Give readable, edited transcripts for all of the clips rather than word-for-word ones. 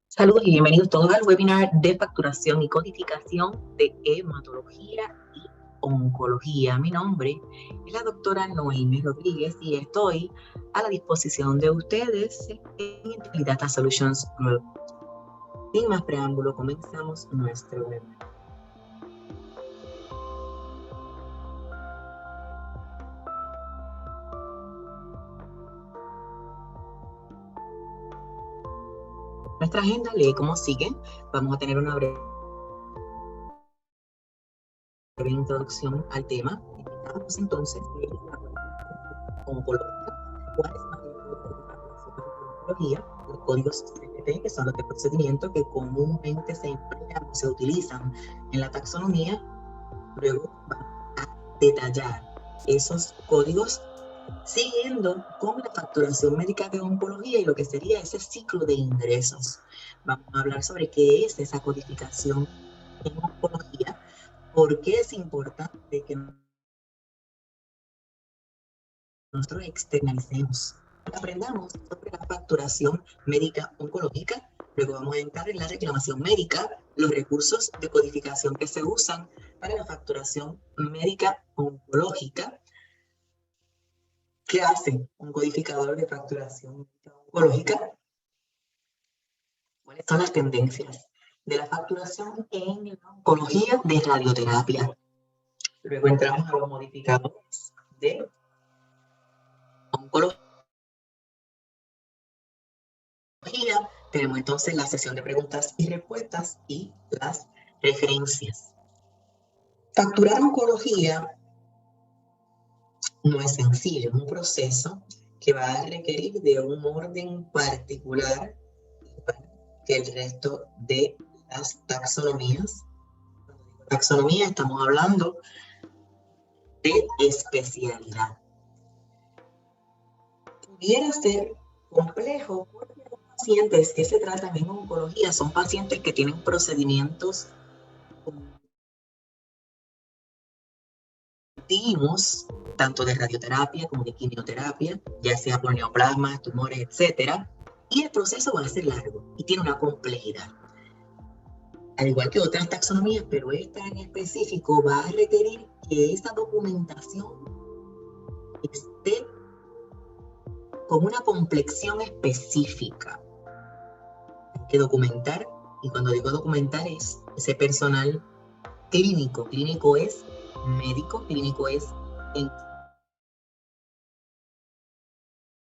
Saludos y bienvenidos todos al webinar de facturación y codificación de hematología y oncología. Mi nombre es la doctora Noemi Rodríguez y estoy a la disposición de ustedes en Data Solutions Group. Sin más preámbulo, comenzamos nuestro webinar. Nuestra agenda lee como sigue. Vamos a tener una breve introducción al tema. Empezamos entonces de la oncológica. ¿Cuál es la oncología? Los códigos CPT, que son los de procedimiento que comúnmente se emplean o se utilizan en la taxonomía. Luego vamos a detallar esos códigos siguiendo con la facturación médica de oncología y lo que sería ese ciclo de ingresos. Vamos a hablar sobre qué es esa codificación en oncología, por qué es importante que nosotros externalicemos, aprendamos sobre la facturación médica oncológica. Luego vamos a entrar en la reclamación médica, los recursos de codificación que se usan para la facturación médica oncológica. ¿Qué hace un codificador de facturación oncológica? ¿Cuáles son las tendencias de la facturación en la oncología de radioterapia? Luego entramos a los modificadores de oncología. Tenemos entonces la sesión de preguntas y respuestas y las referencias. Facturar oncología no es sencillo, es un proceso que va a requerir de un orden particular que el resto de las taxonomías. Cuando digo taxonomía, estamos hablando de especialidad. Pudiera ser complejo porque los pacientes que se tratan en oncología son pacientes que tienen procedimientos continuos, tanto de radioterapia como de quimioterapia, ya sea por neoplasmas, tumores, etcétera, y el proceso va a ser largo y tiene una complejidad. Al igual que otras taxonomías, pero esta en específico va a requerir que esa documentación esté con una complexión específica. Hay que documentar, y cuando digo documentar es ese personal clínico. Clínico es médico, clínico es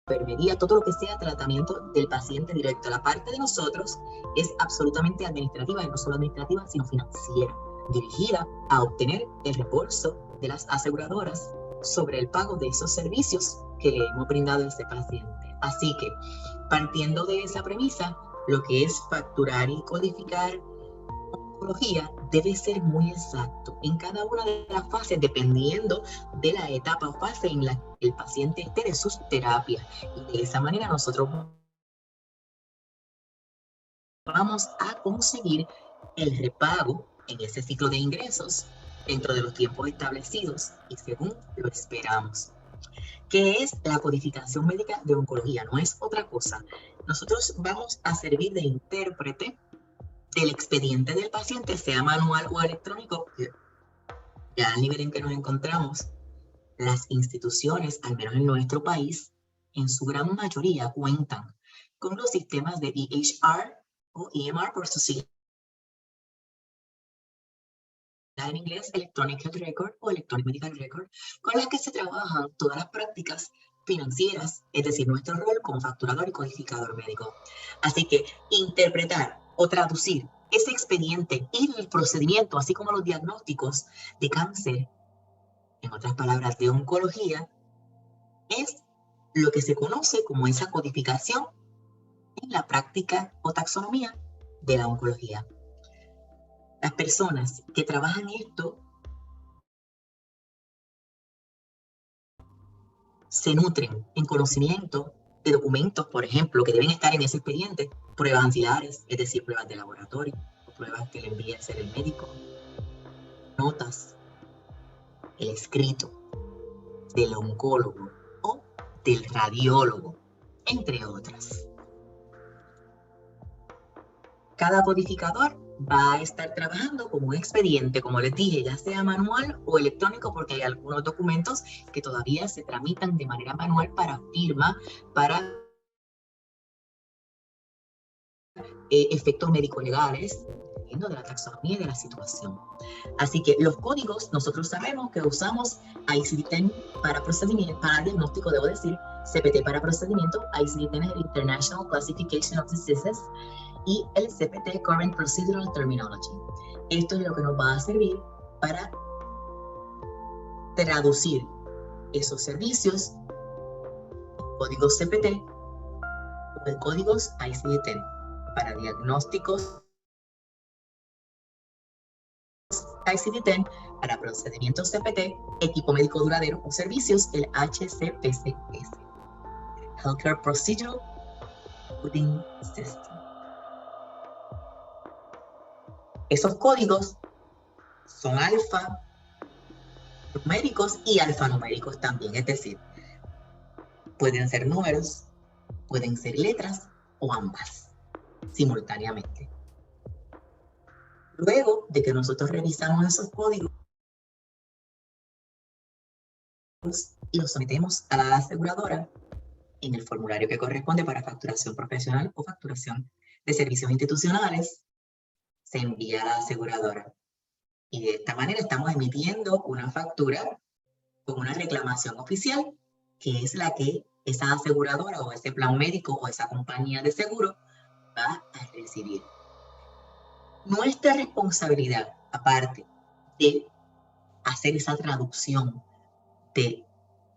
enfermería, todo lo que sea tratamiento del paciente directo. La parte de nosotros es absolutamente administrativa, y no solo administrativa, sino financiera, dirigida a obtener el reembolso de las aseguradoras sobre el pago de esos servicios que le hemos brindado a ese paciente. Así que, partiendo de esa premisa, lo que es facturar y codificar oncología debe ser muy exacto en cada una de las fases, dependiendo de la etapa o fase en la que el paciente esté de sus terapias. Y de esa manera nosotros vamos a conseguir el repago en ese ciclo de ingresos dentro de los tiempos establecidos y según lo esperamos. ¿Qué es la codificación médica de oncología? No es otra cosa. Nosotros vamos a servir de intérprete del expediente del paciente, sea manual o electrónico. Ya al nivel en que nos encontramos, las instituciones, al menos en nuestro país, en su gran mayoría cuentan con los sistemas de EHR o EMR por su sigla en inglés, Electronic Health Record o Electronic Medical Record, con las que se trabajan todas las prácticas financieras, es decir, nuestro rol como facturador y codificador médico. Así que interpretar o traducir ese expediente y el procedimiento, así como los diagnósticos de cáncer, en otras palabras, de oncología, es lo que se conoce como esa codificación en la práctica o taxonomía de la oncología. Las personas que trabajan esto se nutren en conocimiento de documentos, por ejemplo, que deben estar en ese expediente, pruebas ancilares, es decir, pruebas de laboratorio, o pruebas que le envía a hacer el médico, notas, el escrito del oncólogo o del radiólogo, entre otras. Cada codificador va a estar trabajando como un expediente, como les dije, ya sea manual o electrónico, porque hay algunos documentos que todavía se tramitan de manera manual para firma, para efectos médico-legales, dependiendo de la taxonomía y de la situación. Así que los códigos, nosotros sabemos que usamos ICD-10 para procedimiento, para diagnóstico, debo decir, CPT para procedimiento, ICD-10 es el International Classification of Diseases, y el CPT, Current Procedural Terminology. Esto es lo que nos va a servir para traducir esos servicios, códigos CPT o códigos ICD-10 para diagnósticos ICD-10, para procedimientos CPT, equipo médico duradero o servicios, el HCPCS, Healthcare Procedural Coding System. Esos códigos son alfanuméricos y alfanuméricos también, es decir, pueden ser números, pueden ser letras o ambas simultáneamente. Luego de que nosotros revisamos esos códigos y los sometemos a la aseguradora en el formulario que corresponde para facturación profesional o facturación de servicios institucionales, se envía a la aseguradora. Y de esta manera estamos emitiendo una factura con una reclamación oficial, que es la que esa aseguradora o ese plan médico o esa compañía de seguro va a recibir. Nuestra responsabilidad, aparte de hacer esa traducción de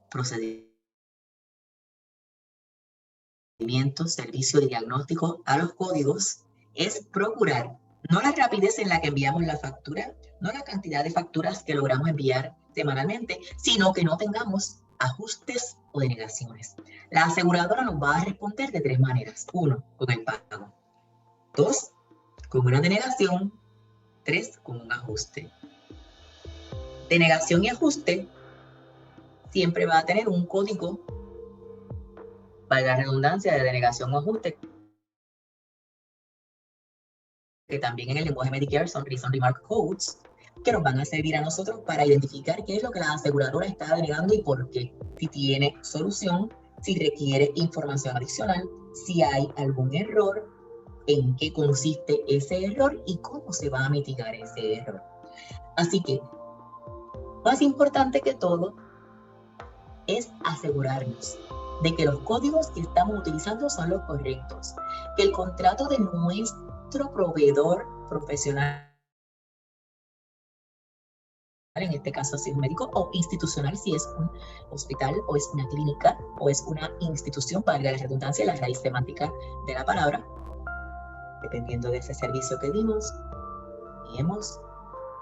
procedimientos, servicio de diagnóstico a los códigos, es procurar no la rapidez en la que enviamos la factura, no la cantidad de facturas que logramos enviar semanalmente, sino que no tengamos ajustes o denegaciones. La aseguradora nos va a responder de tres maneras. 1, con el pago. 2, con una denegación. 3, con un ajuste. Denegación y ajuste siempre va a tener un código, valga la redundancia, de denegación o ajuste, que también en el lenguaje Medicare son Reason Remark Codes, que nos van a servir a nosotros para identificar qué es lo que la aseguradora está denegando y por qué, si tiene solución, si requiere información adicional, si hay algún error, en qué consiste ese error y cómo se va a mitigar ese error. Así que, más importante que todo, es asegurarnos de que los códigos que estamos utilizando son los correctos, que el contrato de nuestro proveedor profesional, en este caso si es un médico, o institucional si es un hospital o es una clínica o es una institución, valga la redundancia, la raíz semántica de la palabra, dependiendo de ese servicio que dimos, enviemos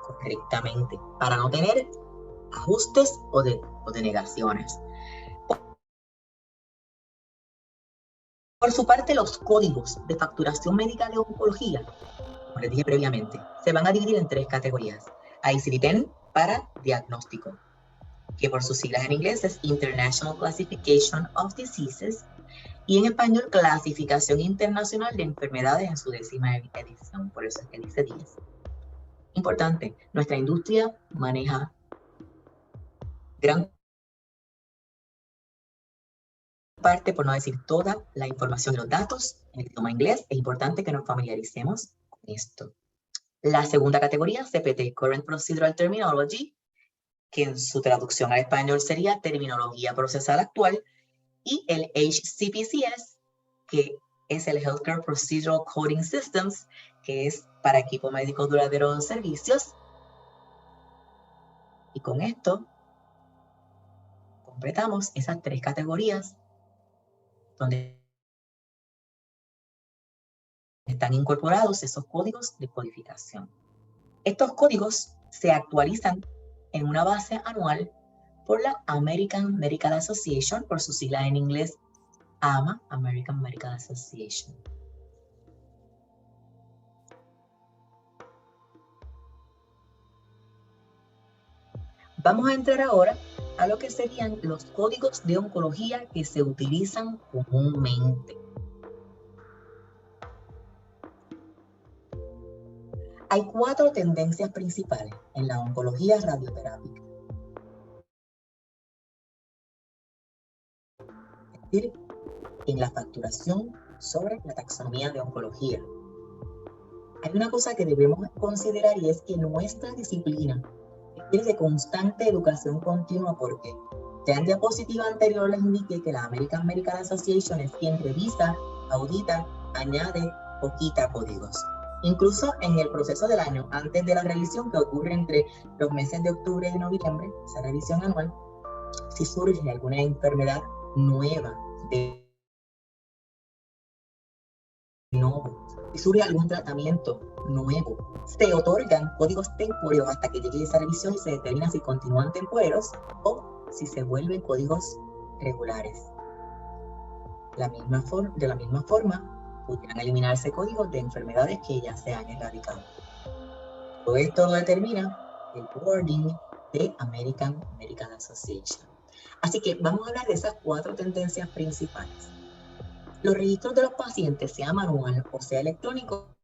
correctamente para no tener ajustes o denegaciones. Por su parte, los códigos de facturación médica de oncología, como les dije previamente, se van a dividir en tres categorías. ICD-10 para diagnóstico, que por sus siglas en inglés es International Classification of Diseases, y en español Clasificación Internacional de Enfermedades en su 10ª edición, por eso es que dice 10. Importante, nuestra industria maneja gran parte, por no decir toda, la información de los datos en el idioma inglés. Es importante que nos familiaricemos con esto. La segunda categoría, CPT, Current Procedural Terminology, que en su traducción al español sería Terminología Procesal Actual, y el HCPCS, que es el Healthcare Procedural Coding Systems, que es para equipo médico duradero de servicios. Y con esto completamos esas tres categorías donde están incorporados esos códigos de codificación. Estos códigos se actualizan en una base anual por la American Medical Association, por su sigla en inglés AMA, American Medical Association. Vamos a entrar ahora a lo que serían los códigos de oncología que se utilizan comúnmente. Hay 4 tendencias principales en la oncología radioterápica. Es decir, en la facturación sobre la taxonomía de oncología. Hay una cosa que debemos considerar y es que nuestra disciplina requiere de constante educación continua porque ya en diapositiva anterior les indiqué que la American Medical Association es quien revisa, audita, añade o quita códigos. Incluso en el proceso del año, antes de la revisión que ocurre entre los meses de octubre y noviembre, esa revisión anual, si surge alguna enfermedad nueva de nuevo, si surge algún tratamiento nuevo, se otorgan códigos temporeros hasta que llegue esa revisión y se determina si continúan temporeros o si se vuelven códigos regulares. De la misma forma, pudieran eliminarse códigos de enfermedades que ya se han erradicado. Todo esto lo determina el wording de American Medical Association. Así que vamos a hablar de esas 4 tendencias principales. Los registros de los pacientes, sea manual o sea electrónico,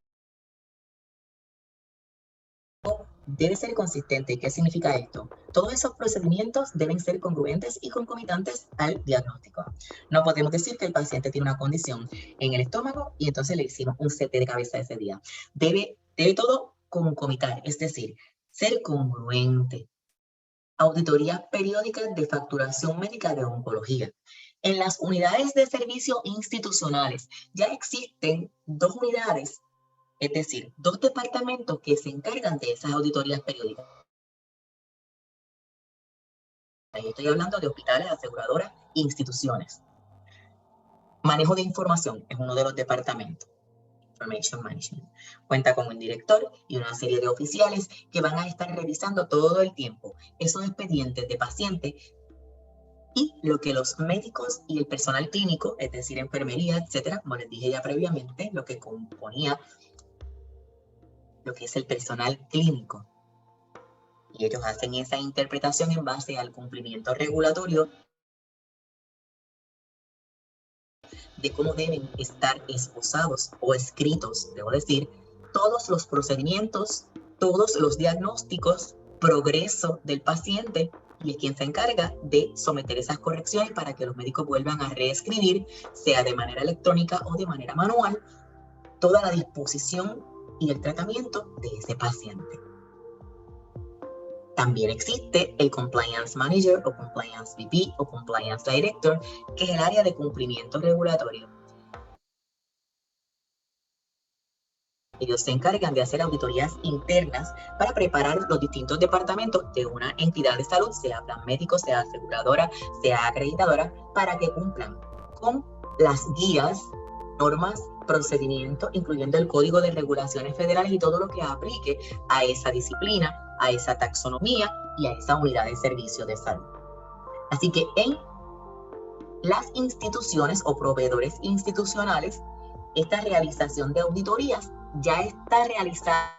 debe ser consistente. ¿Qué significa esto? Todos esos procedimientos deben ser congruentes y concomitantes al diagnóstico. No podemos decir que el paciente tiene una condición en el estómago y entonces le hicimos un CT de cabeza ese día. Debe todo concomitar, es decir, ser congruente. Auditorías periódicas de facturación médica de oncología. En las unidades de servicio institucionales ya existen 2 unidades, es decir, 2 departamentos que se encargan de esas auditorías periódicas. Ahí estoy hablando de hospitales, aseguradoras, instituciones. Manejo de información es uno de los departamentos. Information Management. Cuenta con un director y una serie de oficiales que van a estar revisando todo el tiempo esos expedientes de pacientes y lo que los médicos y el personal clínico, es decir, enfermería, etcétera, como les dije ya previamente, lo que componía lo que es el personal clínico. Y ellos hacen esa interpretación en base al cumplimiento regulatorio de cómo deben estar esbozados o escritos, debo decir, todos los procedimientos, todos los diagnósticos, progreso del paciente, y es quien se encarga de someter esas correcciones para que los médicos vuelvan a reescribir, sea de manera electrónica o de manera manual, toda la disposición y el tratamiento de ese paciente. También existe el Compliance Manager o Compliance VP o Compliance Director, que es el área de cumplimiento regulatorio. Ellos se encargan de hacer auditorías internas para preparar los distintos departamentos de una entidad de salud, sea plan médico, sea aseguradora, sea acreditadora, para que cumplan con las guías, normas, procedimientos, incluyendo el Código de Regulaciones Federales y todo lo que aplique a esa disciplina, a esa taxonomía y a esa unidad de servicio de salud. Así que en las instituciones o proveedores institucionales, esta realización de auditorías ya está realizada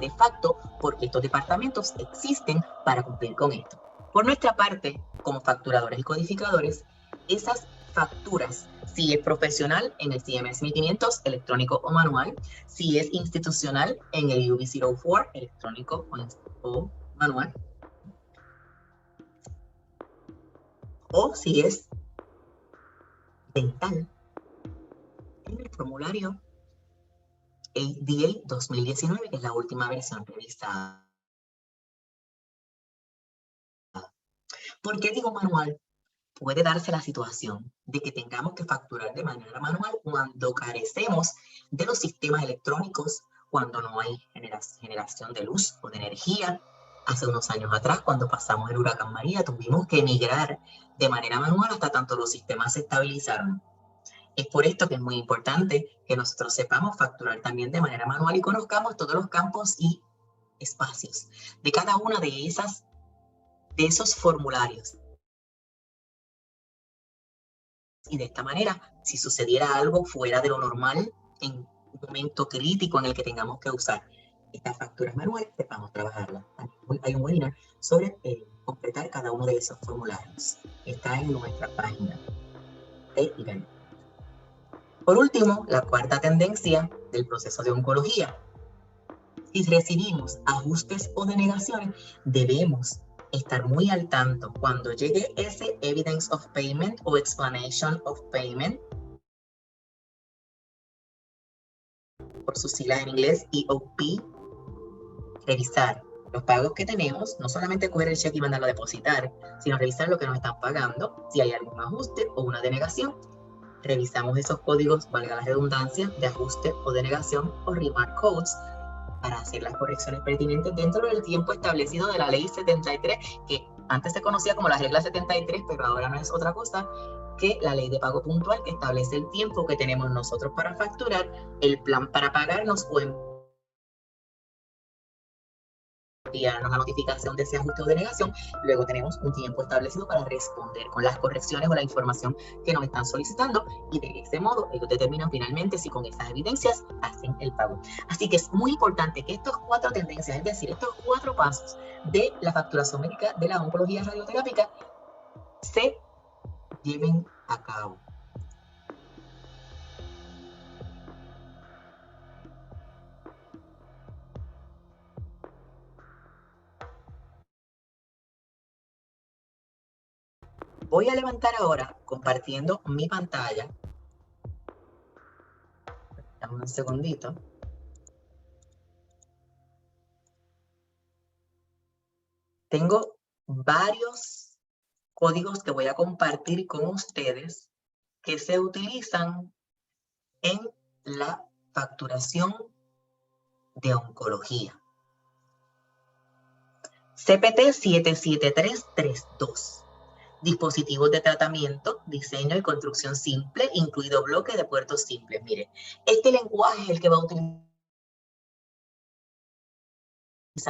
de facto porque estos departamentos existen para cumplir con esto. Por nuestra parte, como facturadores y codificadores, esas facturas, si es profesional en el CMS 1500 electrónico o manual, si es institucional en el UB04 electrónico o manual, o si es dental en el formulario ADA 2019, que es la última versión revisada. ¿Por qué digo manual? Puede darse la situación de que tengamos que facturar de manera manual cuando carecemos de los sistemas electrónicos, cuando no hay generación de luz o de energía. Hace unos años atrás, cuando pasamos el huracán María, tuvimos que emigrar de manera manual hasta tanto los sistemas se estabilizaron. Es por esto que es muy importante que nosotros sepamos facturar también de manera manual y conozcamos todos los campos y espacios de cada una de esos formularios. Y de esta manera, si sucediera algo fuera de lo normal, en un momento crítico en el que tengamos que usar estas facturas manuales, sepamos trabajarlas. Hay un webinar sobre completar cada uno de esos formularios. Está en nuestra página de evento. Por último, la cuarta tendencia del proceso de oncología. Si recibimos ajustes o denegaciones, debemos estar muy al tanto cuando llegue ese evidence of payment o explanation of payment, por sus siglas en inglés EOP, revisar los pagos que tenemos, no solamente coger el cheque y mandarlo a depositar, sino revisar lo que nos están pagando, si hay algún ajuste o una denegación. Revisamos esos códigos, valga la redundancia, de ajuste o denegación o remark codes para hacer las correcciones pertinentes dentro del tiempo establecido de la ley 73, que antes se conocía como la regla 73, pero ahora no es otra cosa que la ley de pago puntual, que establece el tiempo que tenemos nosotros para facturar, el plan para pagarnos o enviarnos la notificación de ese ajuste o denegación. Luego tenemos un tiempo establecido para responder con las correcciones o la información que nos están solicitando, y de ese modo ellos determinan finalmente si con esas evidencias hacen el pago. Así que es muy importante que estas 4 tendencias, es decir, estos 4 pasos de la facturación médica de la oncología radioterápica, se lleven a cabo. Voy a levantar ahora, compartiendo mi pantalla. Dame un segundito. Tengo varios códigos que voy a compartir con ustedes que se utilizan en la facturación de oncología. CPT 77332. Dispositivos de tratamiento, diseño y construcción simple, incluido bloque de puertos simples. Mire, este lenguaje es el que va a utilizar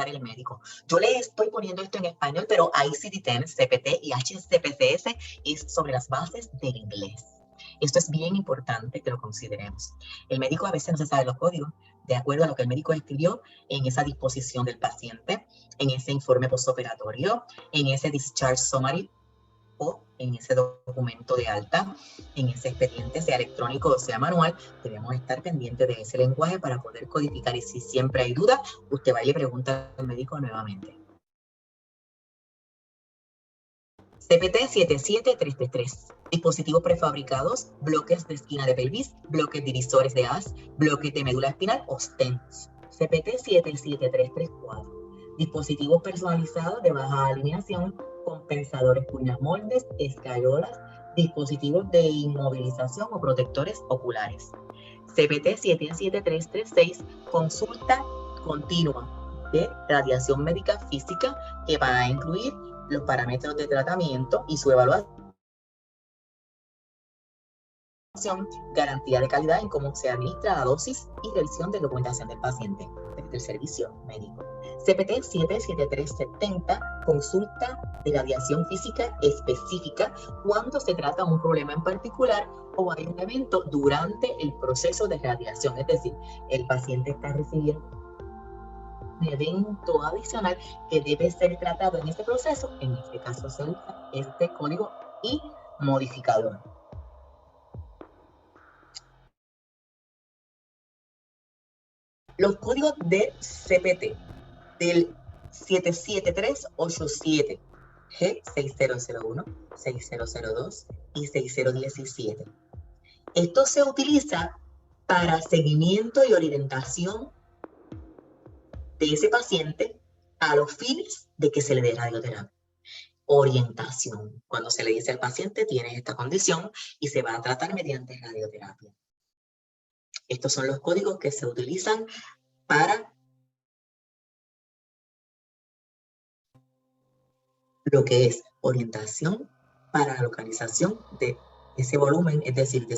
el médico. Yo le estoy poniendo esto en español, pero ICD-10, CPT y HCPCS es sobre las bases del inglés. Esto es bien importante que lo consideremos. El médico a veces no se sabe los códigos de acuerdo a lo que el médico escribió en esa disposición del paciente, en ese informe postoperatorio, en ese discharge summary o en ese documento de alta, en ese expediente, sea electrónico o sea manual. Debemos estar pendientes de ese lenguaje para poder codificar, y si siempre hay duda, usted va y le pregunta al médico nuevamente. CPT 77333. Dispositivos prefabricados, bloques de esquina de pelvis, bloques divisores de haz, bloques de médula espinal o stents. CPT 77334. Dispositivos personalizados de baja alineación, compensadores cuñas moldes, escayolas, dispositivos de inmovilización o protectores oculares. CPT 77336. Consulta continua de radiación médica física, que va a incluir los parámetros de tratamiento y su evaluación, garantía de calidad en cómo se administra la dosis y revisión de documentación del paciente del servicio médico. CPT 77370, consulta de radiación física específica cuando se trata de un problema en particular o hay un evento durante el proceso de radiación, es decir, el paciente está recibiendo un evento adicional que debe ser tratado en este proceso. En este caso se usa este código y modificador. Los códigos de CPT del 77387, G6001, 6002 y 6017. Esto se utiliza para seguimiento y orientación de ese paciente a los fines de que se le dé radioterapia. Orientación, cuando se le dice al paciente tiene esta condición y se va a tratar mediante radioterapia. Estos son los códigos que se utilizan para lo que es orientación para la localización de ese volumen, es decir, de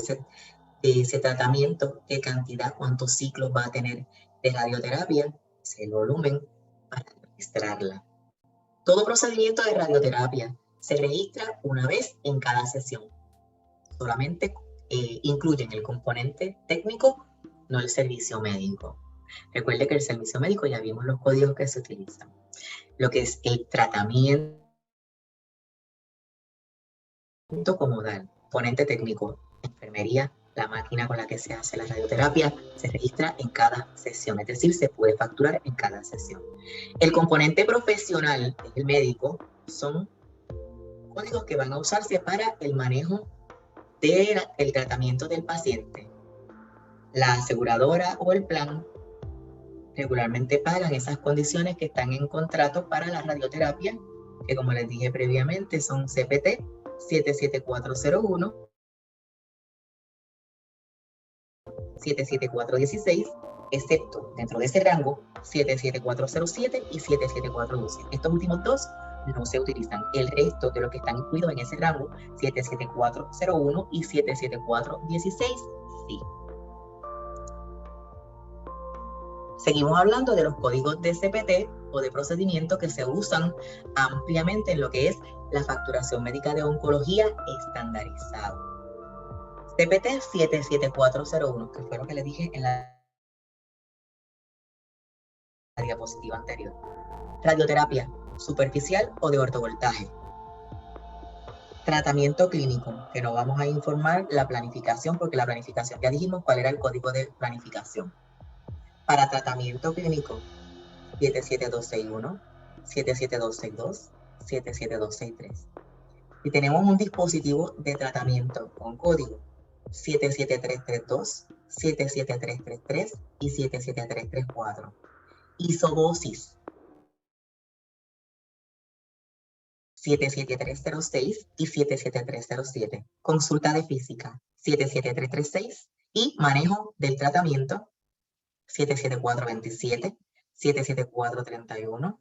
ese tratamiento, qué cantidad, cuántos ciclos va a tener de radioterapia, ese volumen para registrarla. Todo procedimiento de radioterapia se registra una vez en cada sesión. Solamente incluyen el componente técnico, no el servicio médico. Recuerde que el servicio médico ya vimos los códigos que se utilizan. Lo que es el tratamiento comodal, componente técnico, enfermería, La máquina con la que se hace la radioterapia se registra en cada sesión, es decir, se puede facturar en cada sesión. El componente profesional, que es el médico, son códigos que van a usarse para el manejo del tratamiento del paciente. La aseguradora o el plan regularmente pagan esas condiciones que están en contrato para la radioterapia, que como les dije previamente son CPT 77401, 77416, excepto dentro de ese rango 77407 y 77412. Estos últimos dos no se utilizan. El resto de los que están incluidos en ese rango, 77401 y 77416, sí. Seguimos hablando de los códigos de CPT o de procedimiento que se usan ampliamente en lo que es la facturación médica de oncología estandarizada. CPT 77401, que fue lo que le dije en la diapositiva anterior. Radioterapia superficial o de ortovoltaje. Tratamiento clínico, que no vamos a informar la planificación, porque la planificación ya dijimos cuál era el código de planificación. Para tratamiento clínico, 77261, 77262, 77263. Y tenemos un dispositivo de tratamiento con código 77332, 77333 y 77334. Isodosis 77306 y 77307. Consulta de física 77336 y manejo del tratamiento 77427, 77431,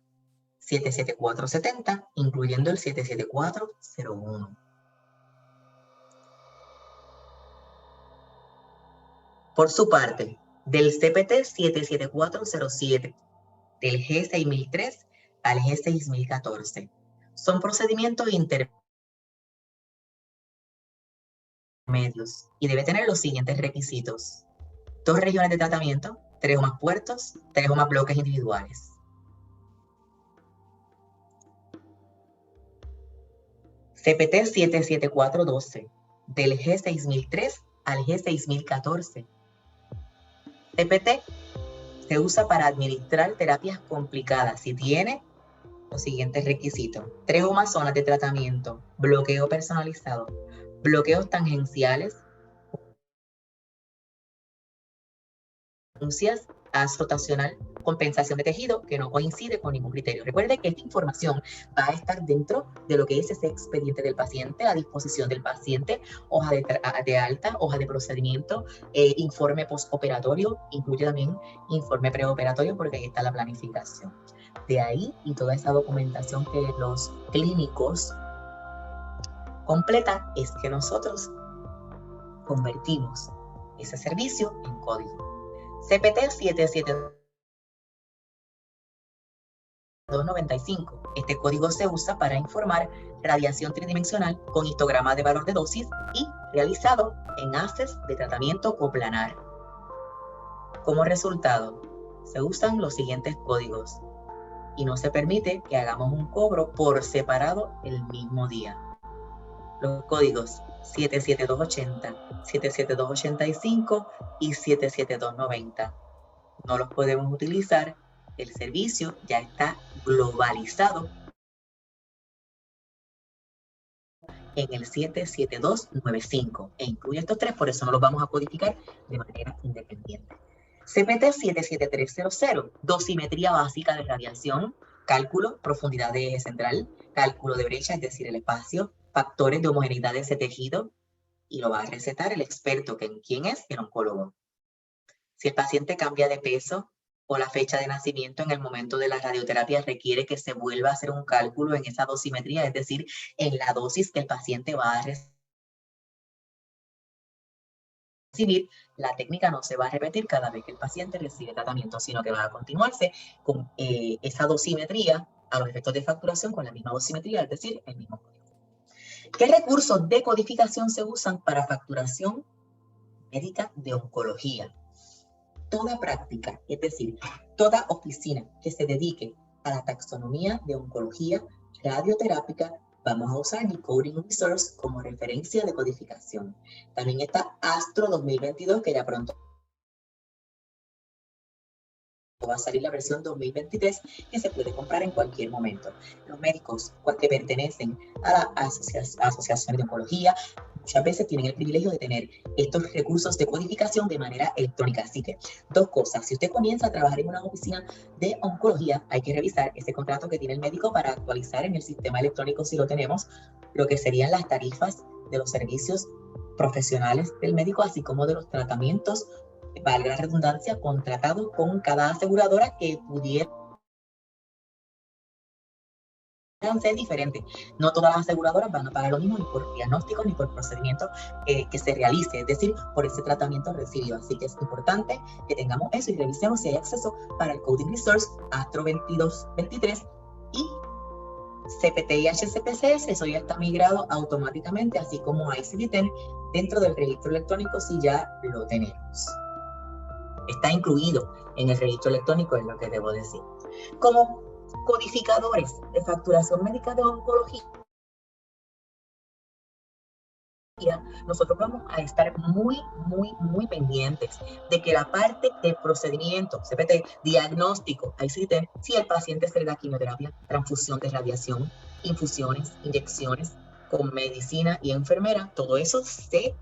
77470, incluyendo el 77401. Por su parte, del CPT 77407, del G6003 al G6014, son procedimientos intermedios y debe tener los siguientes requisitos: 2 regiones de tratamiento, 3 o más puertos, 3 o más bloques individuales. CPT 77412, del G6003 al G6014. CPT se usa para administrar terapias complicadas si tiene los siguientes requisitos: 3 o más zonas de tratamiento, bloqueo personalizado, bloqueos tangenciales, haz rotacional, compensación de tejido que no coincide con ningún criterio. Recuerde que esta información va a estar dentro de lo que es ese expediente del paciente, a disposición del paciente, hoja de alta, hoja de procedimiento, informe postoperatorio, incluye también informe preoperatorio porque ahí está la planificación. De ahí y toda esa documentación que los clínicos completan es que nosotros convertimos ese servicio en código. CPT 77295. Este código se usa para informar radiación tridimensional con histograma de valor de dosis y realizado en haces de tratamiento coplanar. Como resultado, se usan los siguientes códigos y no se permite que hagamos un cobro por separado el mismo día. Los códigos 77280, 77285 y 77290. No los podemos utilizar, el servicio ya está globalizado en el 77295 e incluye estos tres, por eso no los vamos a codificar de manera independiente. CPT 77300, dosimetría básica de radiación, cálculo, profundidad de eje central, cálculo de brecha, es decir, el espacio, factores de homogeneidad de ese tejido, y lo va a recetar el experto, ¿quién es? El oncólogo. Si el paciente cambia de peso o la fecha de nacimiento en el momento de la radioterapia requiere que se vuelva a hacer un cálculo en esa dosimetría, es decir, en la dosis que el paciente va a recibir, la técnica no se va a repetir cada vez que el paciente recibe tratamiento, sino que va a continuarse con esa dosimetría a los efectos de facturación con la misma dosimetría, es decir, el mismo código. ¿Qué recursos de codificación se usan para facturación médica de oncología? Toda práctica, es decir, toda oficina que se dedique a la taxonomía de oncología radioterápica vamos a usar Decoding Resource como referencia de codificación. También está Astro 2022, que ya pronto va a salir la versión 2023, que se puede comprar en cualquier momento. Los médicos que pertenecen a la asociación de oncología muchas veces tienen el privilegio de tener estos recursos de codificación de manera electrónica. Así que, dos cosas. Si usted comienza a trabajar en una oficina de oncología, hay que revisar ese contrato que tiene el médico para actualizar en el sistema electrónico, si lo tenemos, lo que serían las tarifas de los servicios profesionales del médico, así como de los tratamientos, valga la redundancia, contratados con cada aseguradora, que pudieran ser diferentes. No todas las aseguradoras van a pagar lo mismo, ni por diagnóstico ni por procedimiento que se realice, es decir, por ese tratamiento recibido. Así que es importante que tengamos eso y revisemos si hay acceso para el Coding Resource Astro 2223 y CPT y HCPCS. Eso ya está migrado automáticamente, así como ICD-10 dentro del registro electrónico, si ya lo tenemos. Está incluido en el registro electrónico, es lo que debo decir. Como codificadores de facturación médica de oncología, nosotros vamos a estar muy pendientes de que la parte de procedimiento, CPT, diagnóstico, ICD-10, si el paciente se le da quimioterapia, transfusión de radiación, infusiones, inyecciones, con medicina y enfermera, todo eso se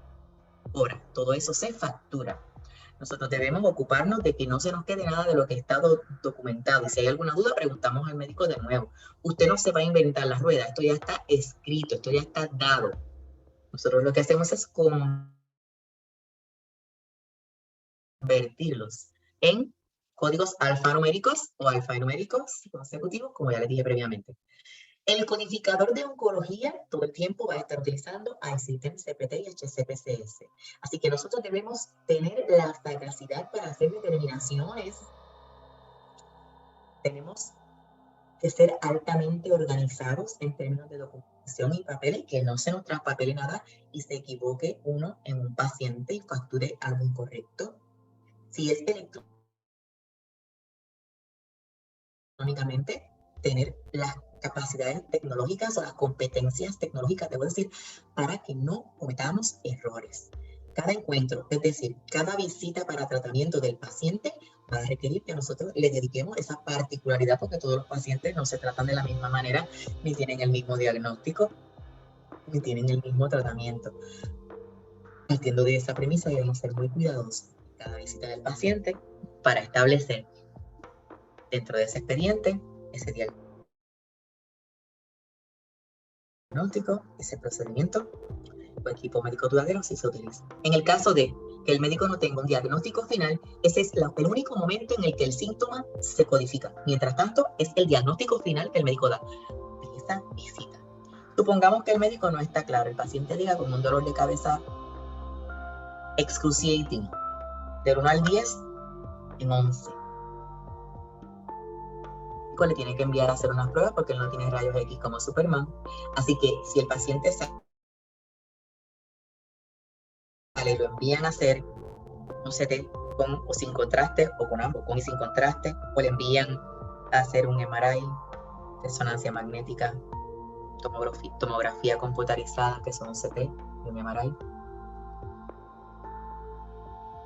cobra, todo eso se factura. Nosotros debemos ocuparnos de que no se nos quede nada de lo que está documentado. Y si hay alguna duda, preguntamos al médico de nuevo. Usted no se va a inventar la rueda. Esto ya está escrito, esto ya está dado. Nosotros lo que hacemos es convertirlos en códigos alfanuméricos o alfanuméricos consecutivos, como ya les dije previamente. El codificador de oncología todo el tiempo va a estar utilizando ICD-10, CPT y HCPCS. Así que nosotros debemos tener la sagacidad para hacer determinaciones. Tenemos que ser altamente organizados en términos de documentación y papeles, que no se nos traspapele nada y se equivoque uno en un paciente y facture algo incorrecto. Si es electrónicamente, tener las capacidades tecnológicas o las competencias tecnológicas, debo decir, para que no cometamos errores. Cada encuentro, es decir, cada visita para tratamiento del paciente va a requerir que nosotros le dediquemos esa particularidad, porque todos los pacientes no se tratan de la misma manera, ni tienen el mismo diagnóstico, ni tienen el mismo tratamiento. Partiendo de esa premisa, debemos ser muy cuidadosos en cada visita del paciente para establecer dentro de ese expediente ese diagnóstico, ese procedimiento o equipo médico duradero, si se utiliza. En el caso de que el médico no tenga un diagnóstico final, ese es el único momento en el que el síntoma se codifica. Mientras tanto, es el diagnóstico final que el médico da de esa visita. Supongamos que el médico no está claro, el paciente llega con un dolor de cabeza excruciating, del 1 al 10 en 11. Le tiene que enviar a hacer unas pruebas porque él no tiene rayos X como Superman. Así que si el paciente sale, lo envían a hacer un CT con o sin contraste, o con ambos, con y sin contraste, o le envían a hacer un MRI, resonancia magnética, tomografía computarizada, que son un CT y un MRI.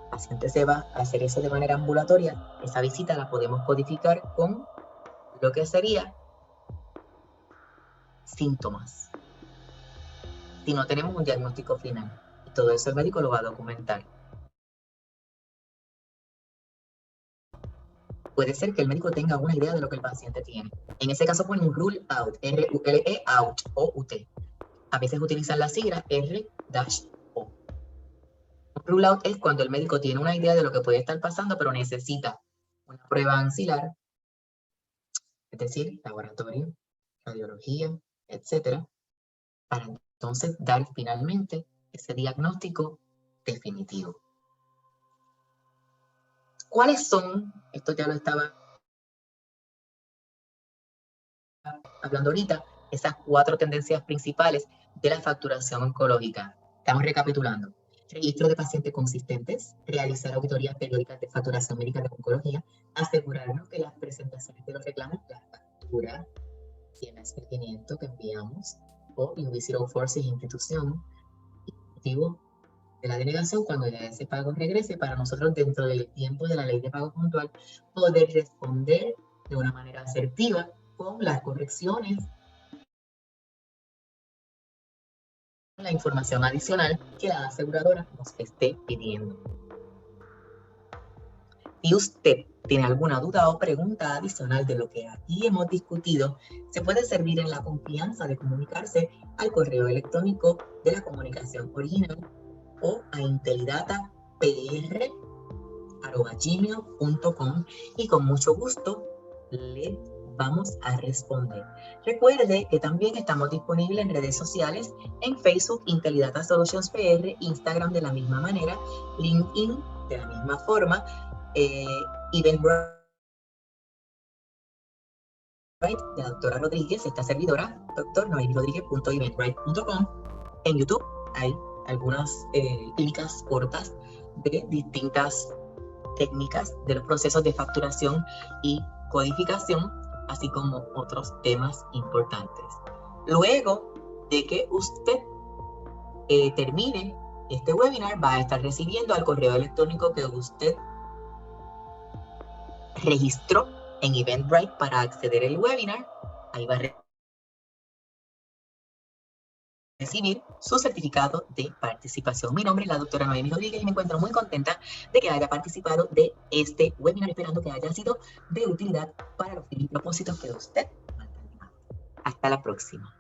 El paciente se va a hacer eso de manera ambulatoria. Esa visita la podemos codificar con lo que sería síntomas, si no tenemos un diagnóstico final. Y todo eso el médico lo va a documentar. Puede ser que el médico tenga una idea de lo que el paciente tiene. En ese caso ponen un rule out, R-U-L-E out o U-T. A veces utilizan la sigla R-O. Un rule out es cuando el médico tiene una idea de lo que puede estar pasando, pero necesita una prueba ancilar, es decir, laboratorio, radiología, etcétera, para entonces dar finalmente ese diagnóstico definitivo. ¿Cuáles son? Esto ya lo estaba hablando ahorita, esas 4 tendencias principales de la facturación oncológica. Estamos recapitulando. Registro de pacientes consistentes, realizar auditorías periódicas de facturación médica de oncología, asegurarnos que las presentaciones de los reclamos, la factura, si es el 500 que enviamos, o Invisio Forces institución, motivo de la denegación, cuando ya ese pago regrese, para nosotros dentro del tiempo de la ley de pago puntual poder responder de una manera asertiva con las correcciones, la información adicional que la aseguradora nos esté pidiendo. Si usted tiene alguna duda o pregunta adicional de lo que aquí hemos discutido, se puede servir en la confianza de comunicarse al correo electrónico de la comunicación original o a intelidadapr@gmail.com y con mucho gusto le vamos a responder. Recuerde que también estamos disponibles en redes sociales, en Facebook Intelidata Solutions PR, Instagram de la misma manera, LinkedIn de la misma forma, Eventbrite de la doctora Rodríguez, esta servidora, drnoemirodríguez.eventbrite.com. En YouTube hay algunas clínicas cortas de distintas técnicas de los procesos de facturación y codificación, así como otros temas importantes. Luego de que usted termine este webinar, va a estar recibiendo al correo electrónico que usted registró en Eventbrite para acceder al webinar. Ahí va a recibir su certificado de participación. Mi nombre es la doctora Noemi Rodríguez y me encuentro muy contenta de que haya participado de este webinar, esperando que haya sido de utilidad para los fines y propósitos que usted mantenga. Hasta la próxima.